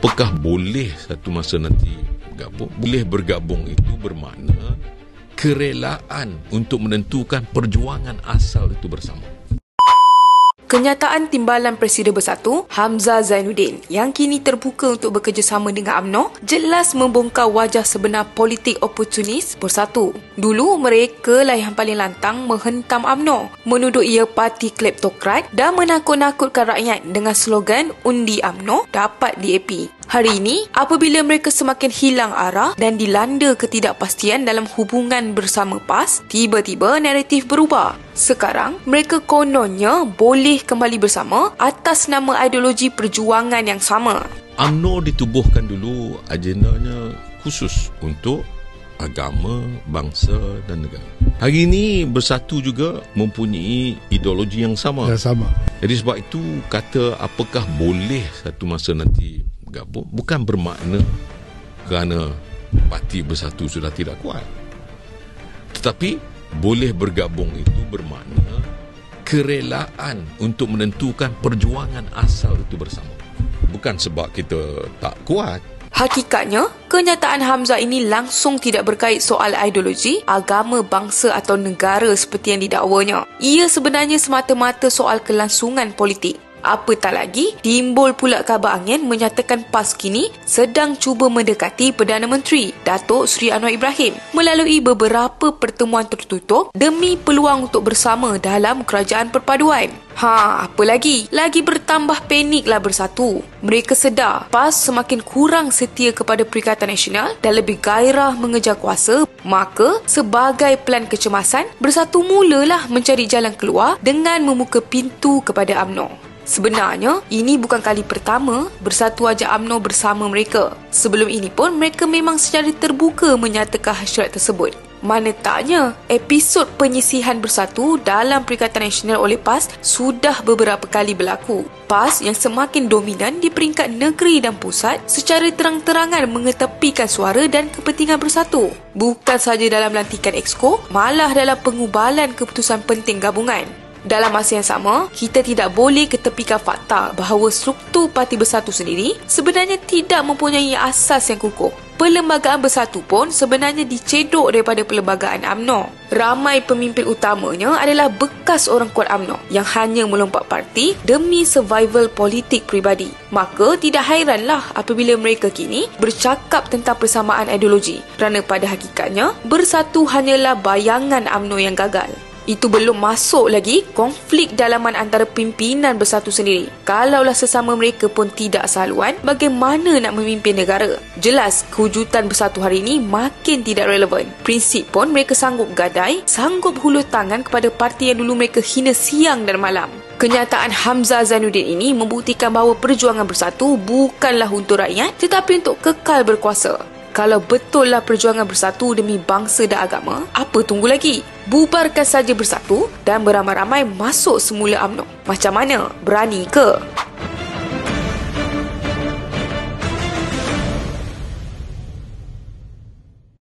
apakah boleh satu masa nanti bergabung? Boleh bergabung itu bermakna kerelaan untuk menentukan perjuangan asal itu bersama. Kenyataan Timbalan Presiden Bersatu, Hamzah Zainuddin, yang kini terbuka untuk bekerjasama dengan UMNO, jelas membongkar wajah sebenar politik oportunis Bersatu. Dulu, mereka lah yang paling lantang menghentam UMNO, menuduh ia parti kleptokrat dan menakut-nakutkan rakyat dengan slogan undi UMNO dapat DAP. Hari ini, apabila mereka semakin hilang arah dan dilanda ketidakpastian dalam hubungan bersama PAS, tiba-tiba naratif berubah. Sekarang, mereka kononnya boleh kembali bersama atas nama ideologi perjuangan yang sama. UMNO ditubuhkan dulu agendanya khusus untuk agama, bangsa dan negara. Hari ini Bersatu juga mempunyai ideologi yang sama. Jadi sebab itu kata apakah boleh satu masa nanti bergabung bukan bermakna kerana parti Bersatu sudah tidak kuat. Tetapi boleh bergabung itu bermakna kerelaan untuk menentukan perjuangan asal itu bersama. Bukan sebab kita tak kuat. Hakikatnya, kenyataan Hamzah ini langsung tidak berkait soal ideologi, agama, bangsa atau negara seperti yang didakwanya. Ia sebenarnya semata-mata soal kelangsungan politik. Apatah lagi, timbul pula kabar angin menyatakan PAS kini sedang cuba mendekati Perdana Menteri Datuk Seri Anwar Ibrahim melalui beberapa pertemuan tertutup demi peluang untuk bersama dalam kerajaan perpaduan. Apa lagi? Lagi bertambah paniklah Bersatu. Mereka sedar PAS semakin kurang setia kepada Perikatan Nasional dan lebih gairah mengejar kuasa. Maka, sebagai pelan kecemasan, Bersatu mulalah mencari jalan keluar dengan membuka pintu kepada UMNO. Sebenarnya, ini bukan kali pertama Bersatu ajak UMNO bersama mereka. Sebelum ini pun, mereka memang secara terbuka menyatakan hasrat tersebut. Mana taknya, episod penyisihan Bersatu dalam Perikatan Nasional oleh PAS sudah beberapa kali berlaku. PAS yang semakin dominan di peringkat negeri dan pusat secara terang-terangan mengetepikan suara dan kepentingan Bersatu. Bukan sahaja dalam lantikan Exco, malah dalam pengubalan keputusan penting gabungan. Dalam masa yang sama, kita tidak boleh ketepikan fakta bahawa struktur Parti Bersatu sendiri sebenarnya tidak mempunyai asas yang kukuh. Perlembagaan Bersatu pun sebenarnya dicedok daripada perlembagaan UMNO. Ramai pemimpin utamanya adalah bekas orang kuat UMNO yang hanya melompat parti demi survival politik peribadi. Maka tidak hairanlah apabila mereka kini bercakap tentang persamaan ideologi, kerana pada hakikatnya Bersatu hanyalah bayangan UMNO yang gagal. Itu belum masuk lagi konflik dalaman antara pimpinan Bersatu sendiri. Kalaulah sesama mereka pun tidak sehaluan, bagaimana nak memimpin negara? Jelas, kewujudan Bersatu hari ini makin tidak relevan. Prinsip pun mereka sanggup gadai, sanggup hulur tangan kepada parti yang dulu mereka hina siang dan malam. Kenyataan Hamzah Zainuddin ini membuktikan bahawa perjuangan Bersatu bukanlah untuk rakyat, tetapi untuk kekal berkuasa. Kalau betullah perjuangan Bersatu demi bangsa dan agama, apa tunggu lagi? Bubarkan saja Bersatu dan beramai-ramai masuk semula UMNO. Macam mana? Berani ke?